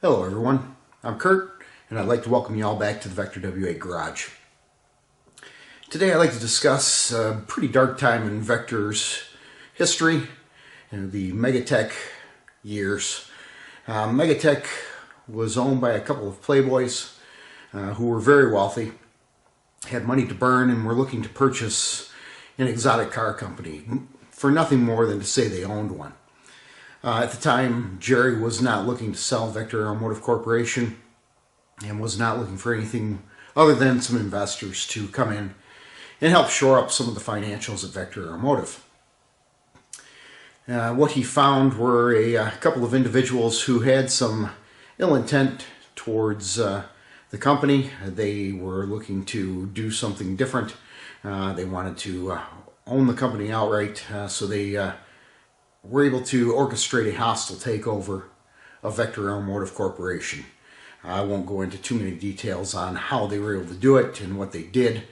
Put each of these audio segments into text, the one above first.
Hello everyone, I'm Kurt, and I'd like to welcome you all back to the Vector W8 Garage. Today I'd like to discuss a pretty dark time in Vector's history, the Megatech years. Megatech was owned by a couple of playboys who were very wealthy, had money to burn, and were looking to purchase an exotic car company for nothing more than to say they owned one. At the time, Jerry was not looking to sell Vector Automotive Corporation and was not looking for anything other than some investors to come in and help shore up some of the financials at Vector Automotive. What he found were a couple of individuals who had some ill intent towards the company. They were looking to do something different. They wanted to own the company outright, so they were able to orchestrate a hostile takeover of Vector Automotive Corporation. I won't go into too many details on how they were able to do it and what they did,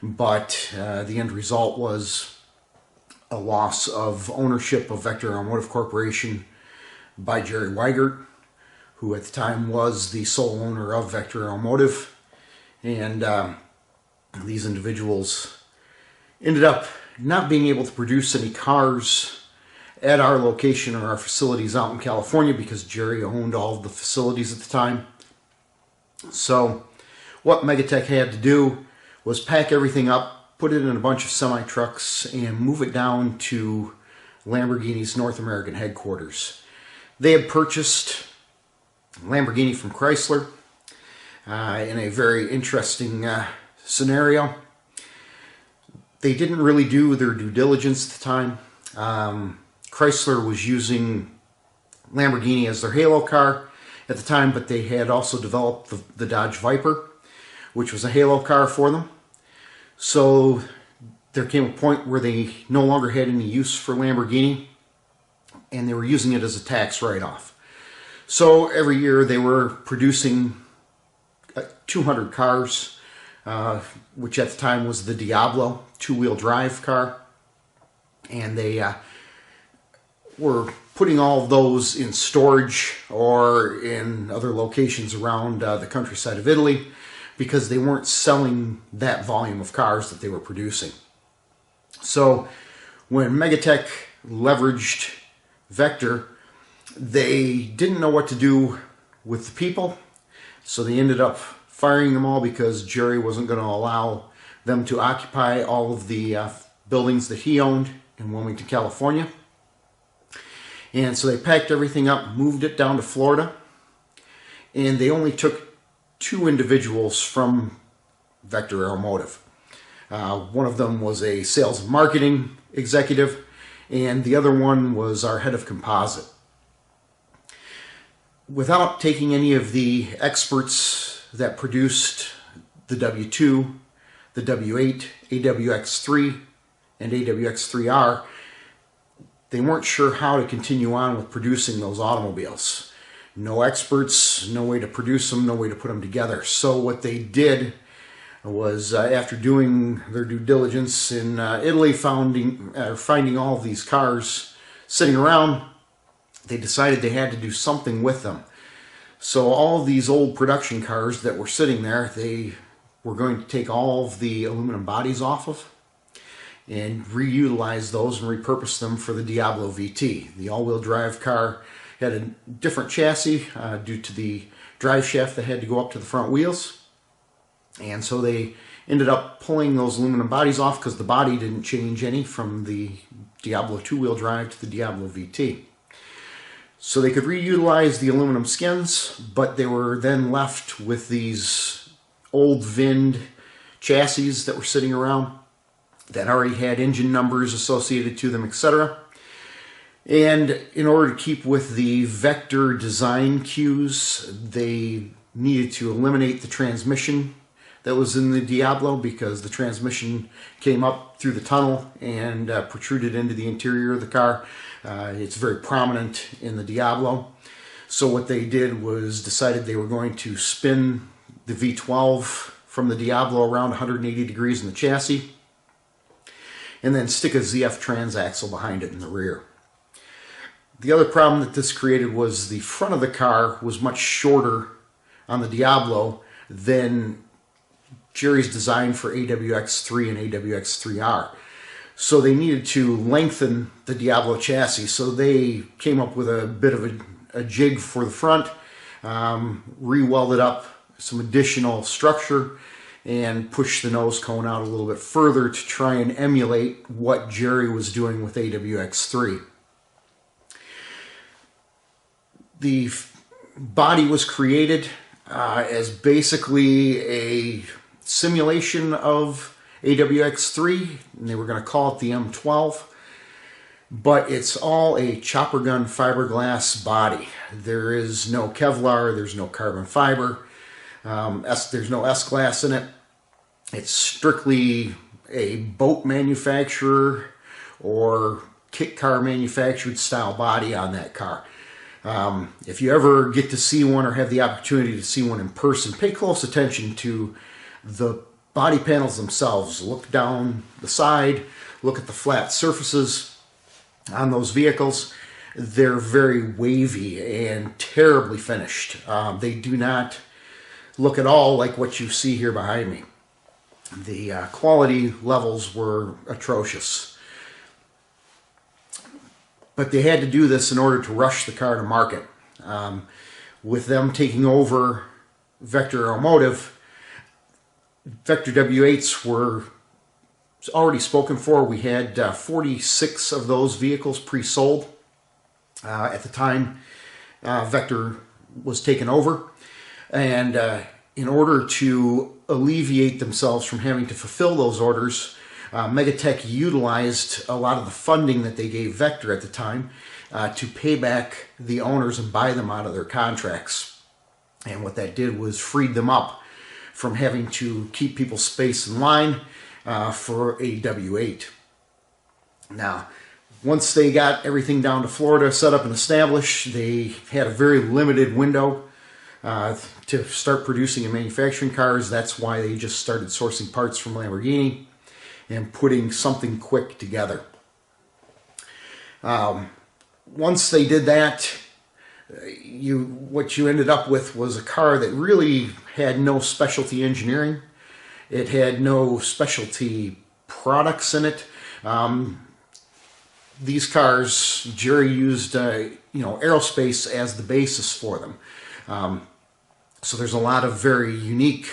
but the end result was a loss of ownership of Vector Automotive Corporation by Jerry Weigert, who at the time was the sole owner of Vector Automotive, and these individuals ended up not being able to produce any cars at our location or our facilities out in California because Jerry owned all of the facilities at the time. So what Megatech had to do was pack everything up, put it in a bunch of semi-trucks, and move it down to Lamborghini's North American headquarters. They had purchased Lamborghini from Chrysler in a very interesting scenario. They didn't really do their due diligence at the time. Chrysler was using Lamborghini as their halo car at the time, but they had also developed the Dodge Viper, which was a halo car for them. So there came a point where they no longer had any use for Lamborghini, and they were using it as a tax write-off. So every year they were producing 200 cars, which at the time was the Diablo two-wheel drive car, and they were putting all of those in storage or in other locations around the countryside of Italy because they weren't selling that volume of cars that they were producing. So when Megatech leveraged Vector, they didn't know what to do with the people, so they ended up firing them all because Jerry wasn't going to allow them to occupy all of the buildings that he owned in Wilmington, California. And so they packed everything up, moved it down to Florida, and they only took two individuals from Vector Automotive. One of them was a sales and marketing executive, and the other one was our head of composite. Without taking any of the experts that produced the W2, the W8, AWX3, and AWX3R, they weren't sure how to continue on with producing those automobiles. No experts, no way to produce them, no way to put them together. So what they did was, after doing their due diligence in Italy, finding all of these cars sitting around, they decided they had to do something with them. So all of these old production cars that were sitting there, they were going to take all of the aluminum bodies off of and reutilize those and repurpose them for the Diablo VT. The all-wheel drive car had a different chassis due to the drive shaft that had to go up to the front wheels. And so they ended up pulling those aluminum bodies off because the body didn't change any from the Diablo two-wheel drive to the Diablo VT. So they could reutilize the aluminum skins, but they were then left with these old VIN chassis that were sitting around that already had engine numbers associated to them, etc. And in order to keep with the Vector design cues, they needed to eliminate the transmission that was in the Diablo because the transmission came up through the tunnel and protruded into the interior of the car. It's very prominent in the Diablo. So what they did was decided they were going to spin the V12 from the Diablo around 180 degrees in the chassis, and then stick a ZF transaxle behind it in the rear. The other problem that this created was the front of the car was much shorter on the Diablo than Jerry's design for AWX3 and AWX3R. So they needed to lengthen the Diablo chassis. So they came up with a bit of a jig for the front, re-welded up some additional structure, and pushed the nose cone out a little bit further to try and emulate what Jerry was doing with AWX3. The body was created as basically a simulation of AWX3, and they were going to call it the M12, but it's all a chopper gun fiberglass body. There is no Kevlar, there's no carbon fiber, there's no S-glass in it. It's strictly a boat manufacturer or kit car manufactured style body on that car. If you ever get to see one or have the opportunity to see one in person, pay close attention to the body panels themselves. Look down the side, look at the flat surfaces on those vehicles. They're very wavy and terribly finished. They do not look at all like what you see here behind me. The quality levels were atrocious. But they had to do this in order to rush the car to market. With them taking over Vector Automotive, Vector W8s were already spoken for. We had 46 of those vehicles pre-sold at the time Vector was taken over. And in order to alleviate themselves from having to fulfill those orders, Megatech utilized a lot of the funding that they gave Vector at the time to pay back the owners and buy them out of their contracts. And what that did was freed them up from having to keep people's space in line for a W8. Now, once they got everything down to Florida, set up and established, they had a very limited window to start producing and manufacturing cars. That's why they just started sourcing parts from Lamborghini and putting something quick together. Once they did that, what you ended up with was a car that really had no specialty engineering. It had no specialty products in it. These cars, Jerry used aerospace as the basis for them. So there's a lot of very unique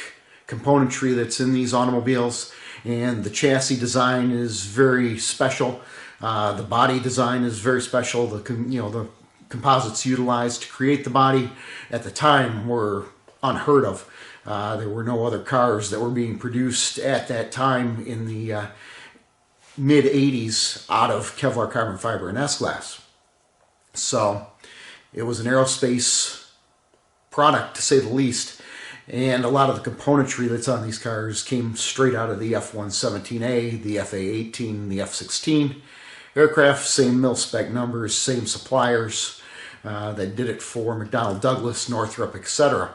componentry that's in these automobiles, and the chassis design is very special. The body design is very special. The composites utilized to create the body at the time were unheard of. There were no other cars that were being produced at that time in the mid-80s out of Kevlar carbon fiber and S-glass. So it was an aerospace product, to say the least, and a lot of the componentry that's on these cars came straight out of the F-117A, the FA-18, the F-16 aircraft. Same mil-spec numbers, same suppliers that did it for McDonnell Douglas, Northrop, etc.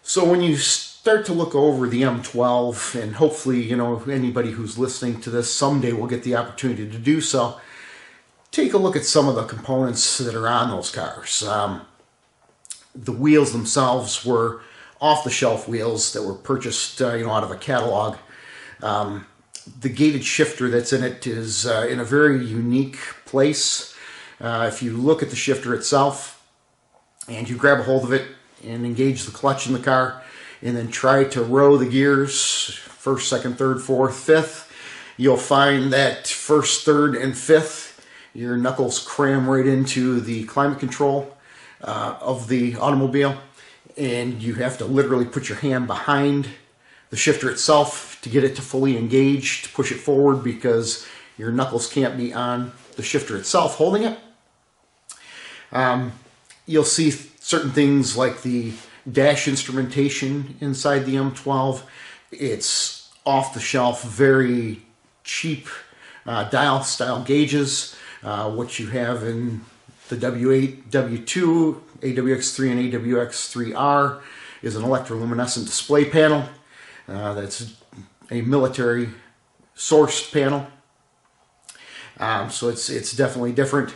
So when you start to look over the M12, and hopefully, anybody who's listening to this someday will get the opportunity to do so, take a look at some of the components that are on those cars. The wheels themselves were off-the-shelf wheels that were purchased, out of a catalog. The gated shifter that's in it is in a very unique place. If you look at the shifter itself and you grab a hold of it and engage the clutch in the car and then try to row the gears, first, second, third, fourth, fifth, you'll find that first, third, and fifth, your knuckles cram right into the climate control of the automobile, and you have to literally put your hand behind the shifter itself to get it to fully engage, to push it forward, because your knuckles can't be on the shifter itself holding it. You'll see certain things like the dash instrumentation inside the M12. It's off-the-shelf, very cheap dial style gauges. What you have in the W8, W2, AWX3 and AWX3R is an electroluminescent display panel. That's a military sourced panel. So it's definitely different.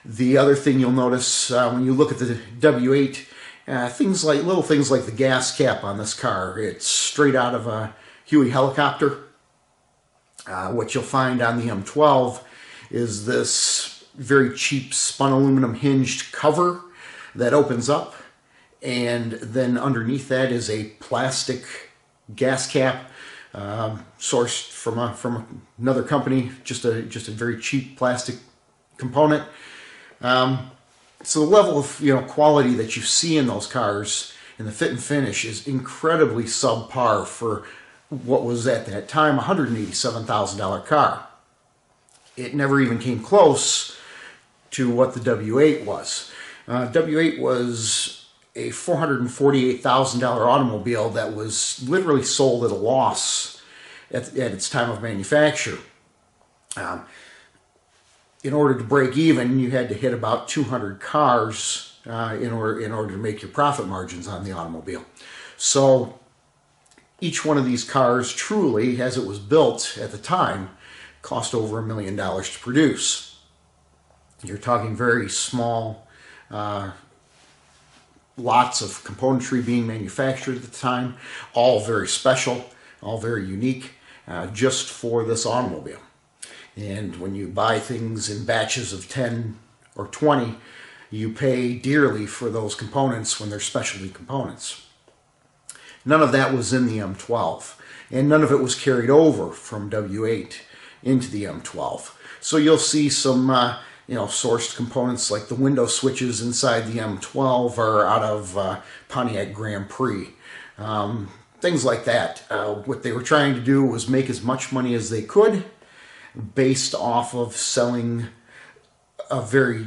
The other thing you'll notice when you look at the W8, little things like the gas cap on this car, it's straight out of a Huey helicopter. What you'll find on the M12 is this very cheap spun aluminum hinged cover that opens up, and then underneath that is a plastic gas cap sourced from another company, just a very cheap plastic component. So the level of quality that you see in those cars and the fit and finish is incredibly subpar for what was at that time a $187,000 car. It never even came close to what the W8 was. W8 was a $448,000 automobile that was literally sold at a loss at its time of manufacture. In order to break even, you had to hit about 200 cars in order to make your profit margins on the automobile. So each one of these cars, truly, as it was built at the time, cost over $1 million to produce. You're talking very small lots of componentry being manufactured at the time, all very special, all very unique, just for this automobile. And when you buy things in batches of 10 or 20, you pay dearly for those components when they're specialty components. None of that was in the M12, and none of it was carried over from W8 into the M12. So you'll see some sourced components like the window switches inside the M12 are out of Pontiac Grand Prix. Things like that. What they were trying to do was make as much money as they could based off of selling a very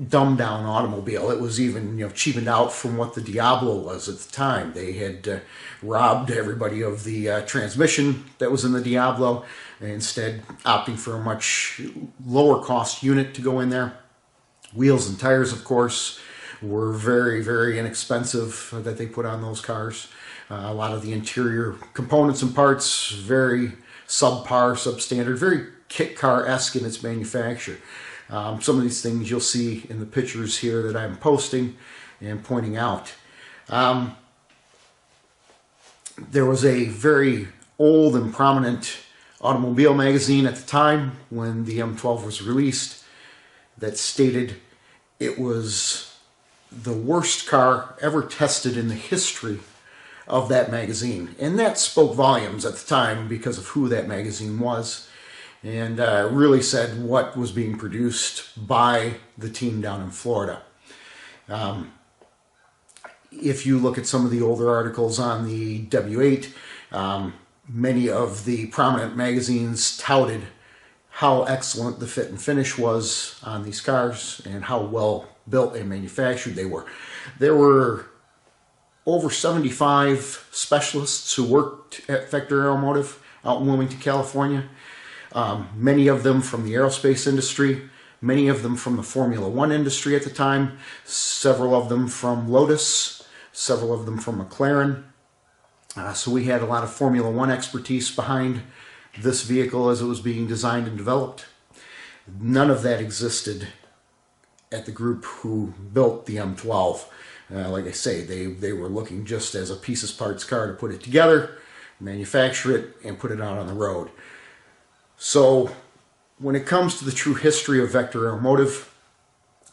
dumbed down automobile. It was even cheapened out from what the Diablo was at the time. They had robbed everybody of the transmission that was in the Diablo, instead opting for a much lower cost unit to go in there. Wheels and tires, of course, were very, very inexpensive that they put on those cars. A lot of the interior components and parts, very subpar, substandard, very kit car-esque in its manufacture. Some of these things you'll see in the pictures here that I'm posting and pointing out. There was a very old and prominent automobile magazine at the time when the M12 was released that stated it was the worst car ever tested in the history of that magazine. And that spoke volumes at the time because of who that magazine was, and really said what was being produced by the team down in Florida. If you look at some of the older articles on the W8, many of the prominent magazines touted how excellent the fit and finish was on these cars and how well built and manufactured they were. There were over 75 specialists who worked at Vector Aeromotive out in Wilmington, California. Many of them from the aerospace industry, many of them from the Formula One industry at the time, several of them from Lotus, several of them from McLaren. So we had a lot of Formula One expertise behind this vehicle as it was being designed and developed. None of that existed at the group who built the M12. Like I say, they were looking just as a pieces parts car to put it together, manufacture it, and put it out on the road. So when it comes to the true history of Vector Aeromotive,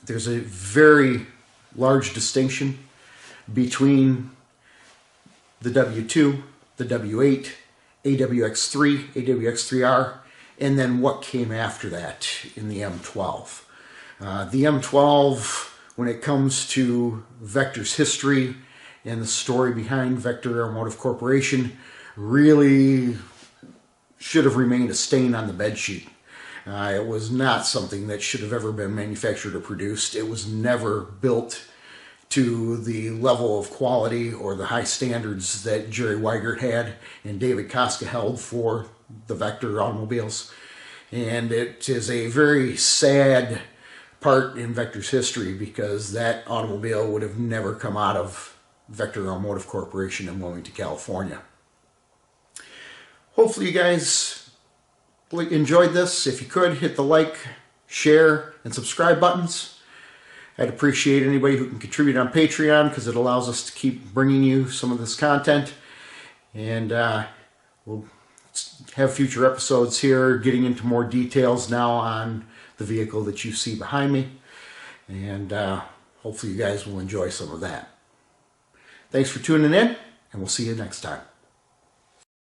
there's a very large distinction between the W2, the W8, AWX3, AWX3R, and then what came after that in the M12. The M12, when it comes to Vector's history and the story behind Vector Aeromotive Corporation, really should have remained a stain on the bedsheet. It was not something that should have ever been manufactured or produced. It was never built to the level of quality or the high standards that Jerry Weigert had and David Koska held for the Vector automobiles. And it is a very sad part in Vector's history because that automobile would have never come out of Vector Aeromotive Corporation in Wilmington, California. Hopefully you guys enjoyed this. If you could, hit the like, share, and subscribe buttons. I'd appreciate anybody who can contribute on Patreon because it allows us to keep bringing you some of this content. And we'll have future episodes here getting into more details now on the vehicle that you see behind me. And hopefully you guys will enjoy some of that. Thanks for tuning in, and we'll see you next time.